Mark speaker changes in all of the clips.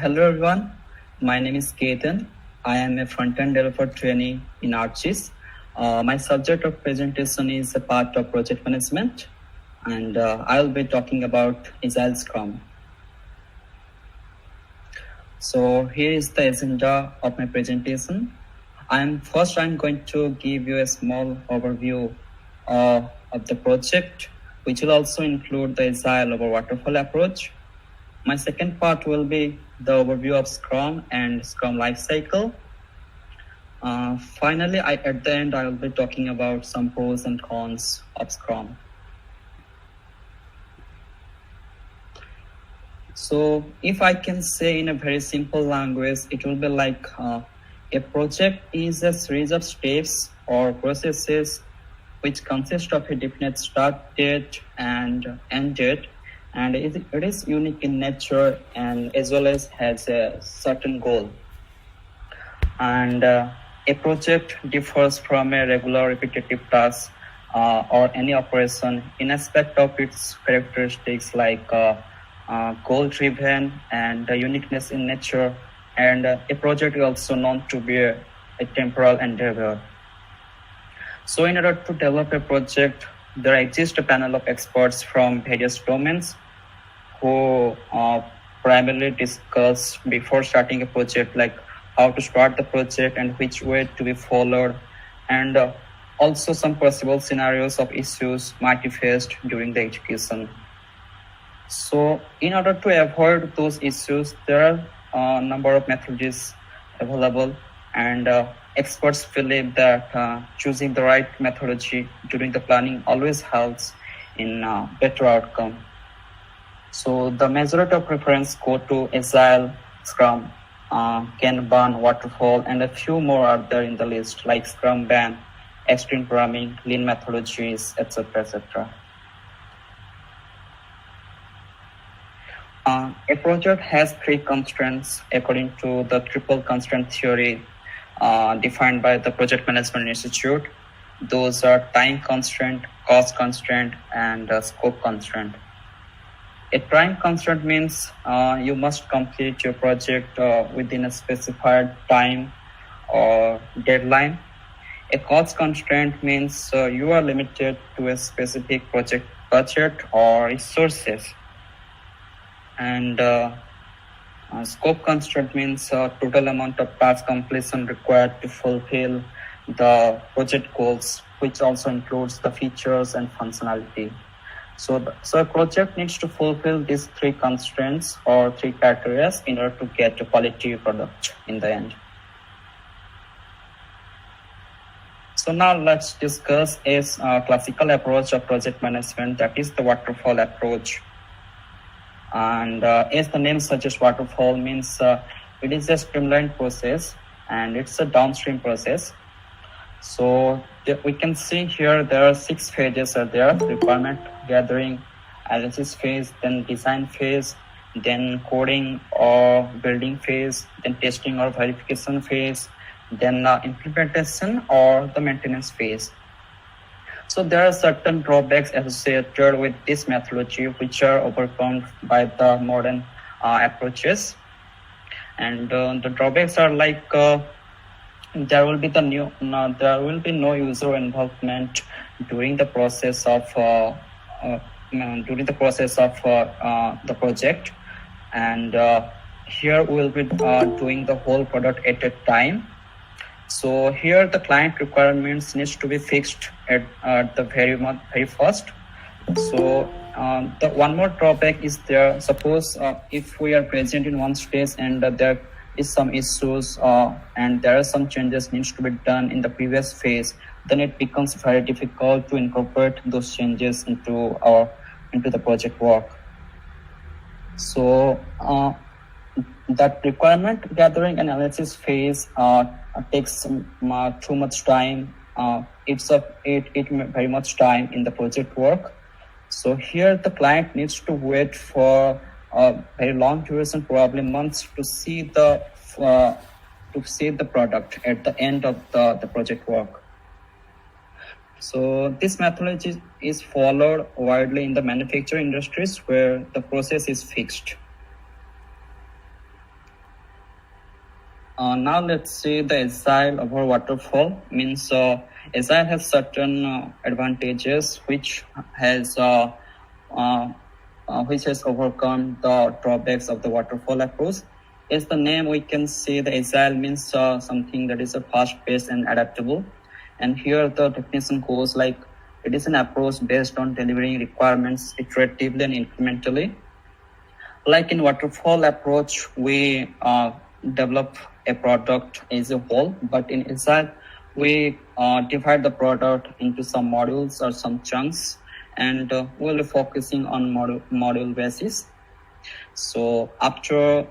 Speaker 1: Hello everyone, my name is Ketan. I am a front-end developer trainee in Archi. My subject of presentation is a part of project management, and I'll be talking about Agile Scrum. So here is the agenda of my presentation. I'm going to give you a small overview of the project, which will also include the Agile or Waterfall Approach. My second part will be the overview of Scrum and Scrum lifecycle. Finally, at the end, I will be talking about some pros and cons of Scrum. So if I can say in a very simple language, it will be like a project is a series of steps or processes which consist of a definite start date and end date, and it is unique in nature and as well as has a certain goal. And a project differs from a regular repetitive task or any operation in aspect of its characteristics like goal-driven and uniqueness in nature, and a project is also known to be a temporal endeavor. So in order to develop a project, there exists a panel of experts from various domains who primarily discuss before starting a project, like how to start the project and which way to be followed, and also some possible scenarios of issues might be faced during the execution. So in order to avoid those issues, there are a number of methods available, and experts believe that choosing the right methodology during the planning always helps in better outcome. So the majority of preference go to Agile, Scrum, Kanban, Waterfall, and a few more are there in the list, like Scrum Ban, Extreme Programming, Lean methodologies, etc., etc. A project has three constraints according to the triple constraint theory defined by the Project Management Institute. Those are time constraint, cost constraint, and scope constraint. A time constraint means you must complete your project within a specified time or deadline. A cost constraint means you are limited to a specific project budget or resources. And scope constraint means total amount of task completion required to fulfill the project goals, which also includes the features and functionality. So a project needs to fulfill these three constraints or three criteria in order to get a quality product in the end. So now let's discuss a classical approach of project management, that is the waterfall approach. And as the name suggests, waterfall means it is a streamlined process and it's a downstream process. So we can see here there are 6 phases are there: requirement gathering, analysis phase, then design phase, then coding or building phase, then testing or verification phase, then implementation or the maintenance phase. So there are certain drawbacks associated with this methodology which are overcome by the modern approaches. And the drawbacks are like there will be no user involvement during the process of the project, and here we will be doing the whole product at a time. So here the client requirements needs to be fixed at the very first. So the one more drawback is there. Suppose if we are present in one stage and there is some issues and there are some changes needs to be done in the previous phase, then it becomes very difficult to incorporate those changes into the project work. So that requirement gathering analysis phase takes too much time. It's very much time in the project work. So here the client needs to wait for a very long duration, probably months, to see the product at the end of the project work. So this methodology is followed widely in the manufacturing industries where the process is fixed. Now let's see the Agile over Waterfall. Means Agile has certain advantages which has overcome the drawbacks of the Waterfall approach. As the name we can see, the Agile means something that is a fast-paced and adaptable. And here the definition goes like it is an approach based on delivering requirements iteratively and incrementally. Like in Waterfall approach, we develop a product as a whole, but in Agile, we divide the product into some modules or some chunks, and we'll be focusing on module basis. So after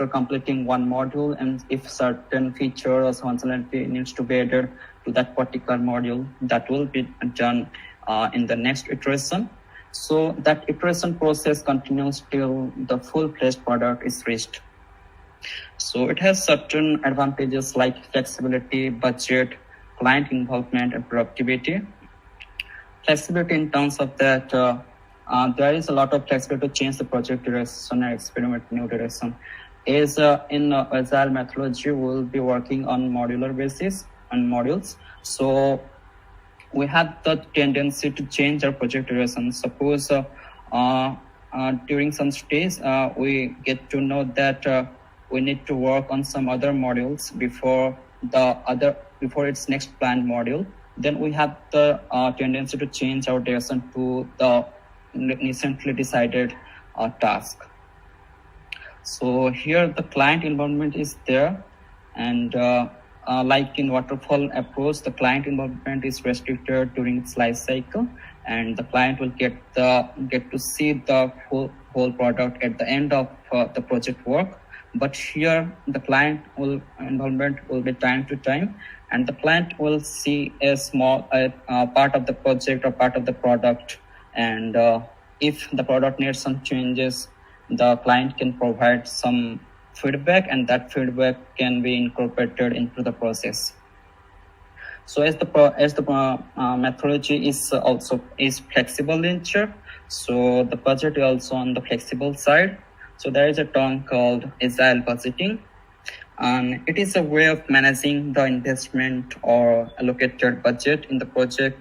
Speaker 1: completing one module, and if certain feature or functionality needs to be added to that particular module, that will be done in the next iteration. So that iteration process continues till the full-fledged product is reached. So it has certain advantages like flexibility, budget, client involvement, and productivity. Flexibility in terms of that, there is a lot of flexibility to change the project direction and experiment new direction. As in Agile methodology, we'll be working on modular basis on modules. So we have the tendency to change our project direction. Suppose during some stage, we get to know that we need to work on some other modules before its next planned module. Then we have the tendency to change our direction to the recently decided task. So here the client involvement is there, and like in Waterfall approach, the client involvement is restricted during its life cycle, and the client will get to see the whole product at the end of the project work. But here the client involvement will be time to time, and the client will see a small part of the project or part of the product, and if the product needs some changes, the client can provide some feedback, and that feedback can be incorporated into the process. So as the methodology is flexible in nature, so the budget is also on the flexible side. So there is a term called Agile budgeting, and it is a way of managing the investment or allocated budget in the project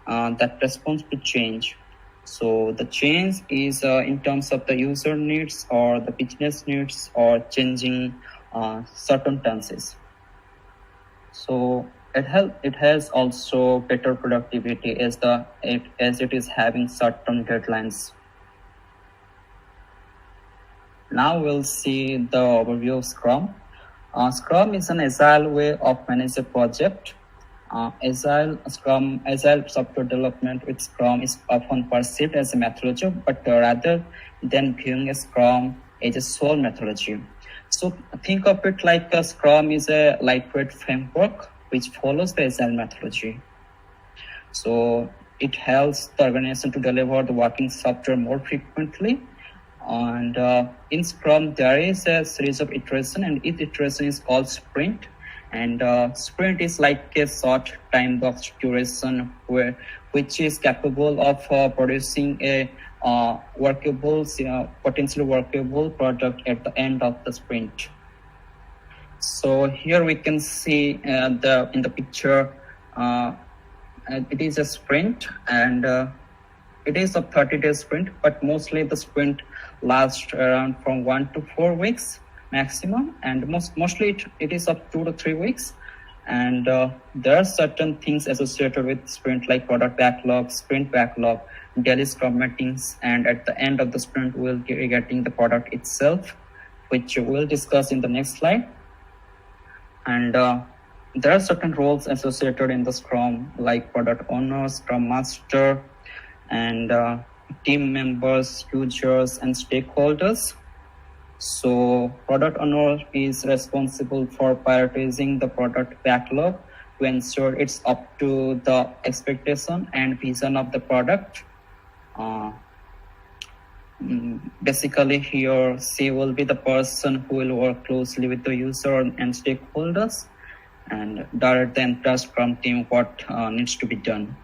Speaker 1: that responds to change. So the change is in terms of the user needs or the business needs or changing circumstances. So it has also better productivity as it is having certain deadlines. Now we'll see the overview of Scrum. Scrum is an agile way of managing a project. Agile software development with Scrum is often perceived as a methodology, but rather than viewing a Scrum as a sole methodology. So think of it like a Scrum is a lightweight framework which follows the Agile methodology. So it helps the organization to deliver the working software more frequently. And in Scrum, there is a series of iteration, and each iteration is called sprint. And sprint is like a short time box duration which is capable of producing a potentially workable product at the end of the sprint. So here we can see in the picture, it is a sprint, and it is a 30-day sprint, but mostly the sprint lasts around from 1 to 4 weeks maximum, and mostly it is up 2 to 3 weeks. And there are certain things associated with sprint like product backlog, sprint backlog, daily Scrum meetings, and at the end of the sprint we'll be getting the product itself, which we'll discuss in the next slide. And there are certain roles associated in the Scrum like product owner, Scrum master, and team members, users, and stakeholders. So product owner is responsible for prioritizing the product backlog to ensure it's up to the expectation and vision of the product. Basically here she will be the person who will work closely with the user and stakeholders and direct the entire Scrum team what needs to be done.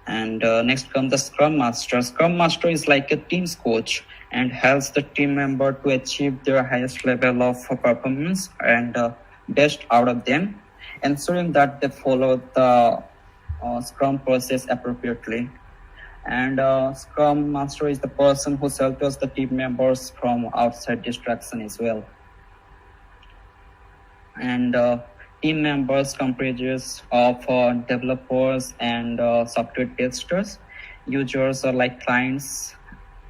Speaker 1: And next comes the Scrum Master. Scrum Master is like a team's coach and helps the team member to achieve their highest level of performance and best out of them, ensuring that they follow the Scrum process appropriately. And Scrum Master is the person who shelters the team members from outside distraction as well. And team members comprises of developers and software testers. Users are like clients,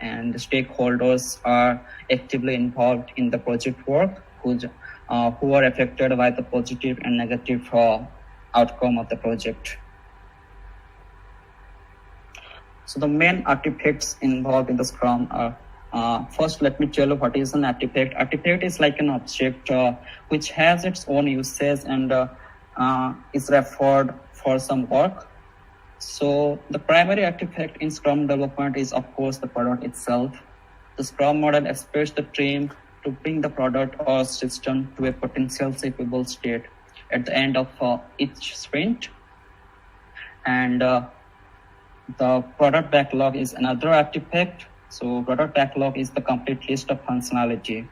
Speaker 1: and stakeholders are actively involved in the project work who are affected by the positive and negative outcome of the project. So the main artifacts involved in the Scrum are, first let me tell you what is an artifact. Artifact is like an object which has its own uses and is referred for some work. So the primary artifact in Scrum development is of course the product itself. The Scrum model expects the team to bring the product or system to a potential shippable state at the end of each sprint. And the product backlog is another artifact. So product backlog is the complete list of functionality.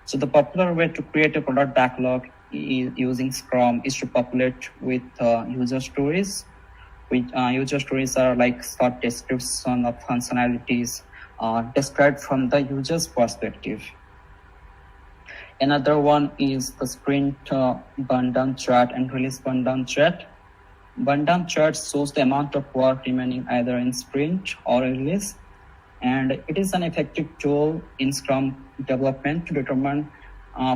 Speaker 1: So the popular way to create a product backlog using Scrum is to populate with user stories. User stories are like short description of functionalities described from the user's perspective. Another one is the sprint burn down chart and release burn down chart. Burn down chart shows the amount of work remaining either in sprint or release, and it is an effective tool in Scrum development to determine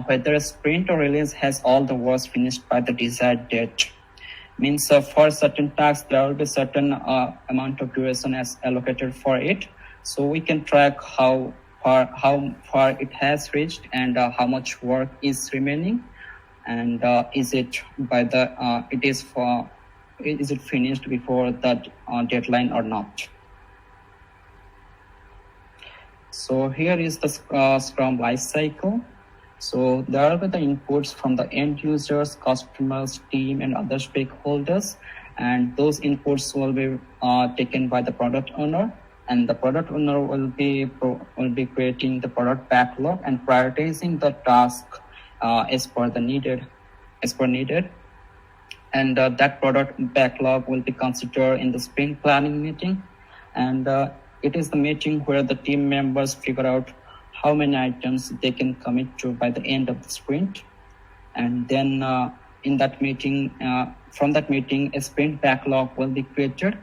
Speaker 1: whether a sprint or release has all the work finished by the desired date. Means for certain tasks there will be certain amount of duration as allocated for it, so we can track how far it has reached and how much work is remaining, and is it finished before that deadline or not. So here is the Scrum life cycle. So there are the inputs from the end users, customers, team, and other stakeholders, and those inputs will be taken by the product owner, and the product owner will be creating the product backlog and prioritizing the task as per needed. And that product backlog will be considered in the sprint planning meeting, and it is the meeting where the team members figure out how many items they can commit to by the end of the sprint. And then in that meeting, from that meeting, a sprint backlog will be created,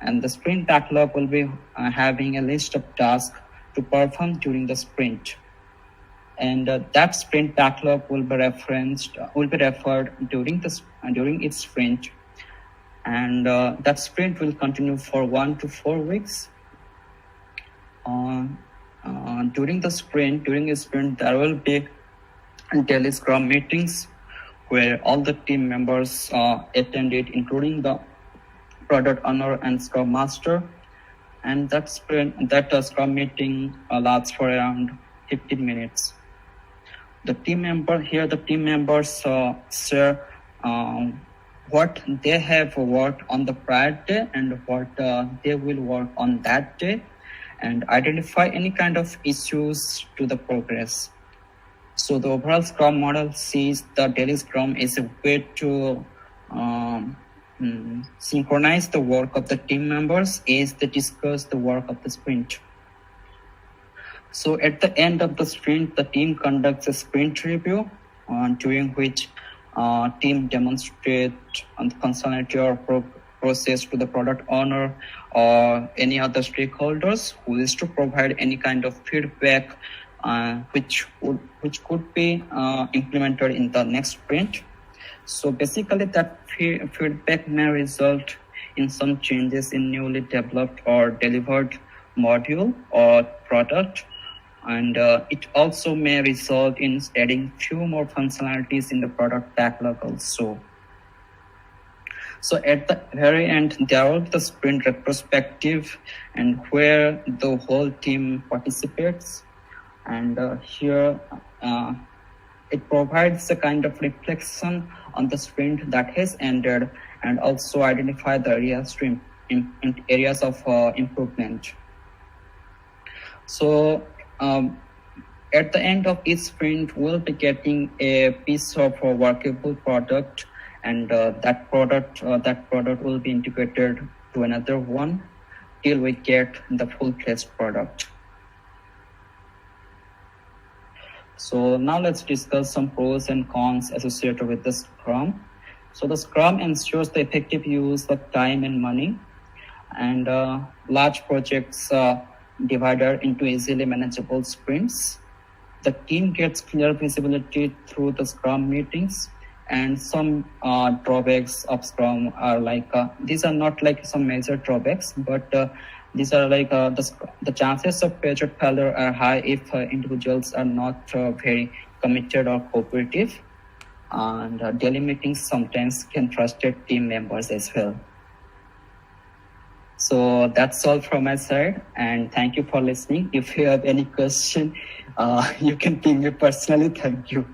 Speaker 1: and the sprint backlog will be having a list of tasks to perform during the sprint. And that sprint backlog will be referred during its sprint, and that sprint will continue for 1 to 4 weeks. During a sprint, there will be daily Scrum meetings where all the team members attend it, including the product owner and Scrum Master. And that Scrum meeting lasts for around 15 minutes. The team members share what they have worked on the prior day and what they will work on that day, and identify any kind of issues to the progress. So the overall Scrum model sees the daily Scrum as a way to synchronize the work of the team members as they discuss the work of the sprint. So at the end of the sprint, the team conducts a sprint review during which team demonstrate the functionality or process to the product owner or any other stakeholders who is to provide any kind of feedback which could be implemented in the next sprint. So basically that feedback may result in some changes in newly developed or delivered module or product, and it also may result in adding few more functionalities in the product backlog also. So at the very end, there will be the sprint retrospective, and where the whole team participates. And here it provides a kind of reflection on the sprint that has ended, and also identify the areas of improvement. So at the end of each sprint, we'll be getting a piece of a workable product, and that product will be integrated to another one till we get the full-fledged product. So now let's discuss some pros and cons associated with the Scrum. So the Scrum ensures the effective use of time and money, and large projects divided into easily manageable sprints. The team gets clear visibility through the Scrum meetings, and some drawbacks of Scrum are like, these are not like some major drawbacks, but these are like the chances of project failure are high if individuals are not very committed or cooperative, and daily meetings sometimes can frustrate team members as well. So that's all from my side, and thank you for listening. If you have any question, you can ping me personally. Thank you.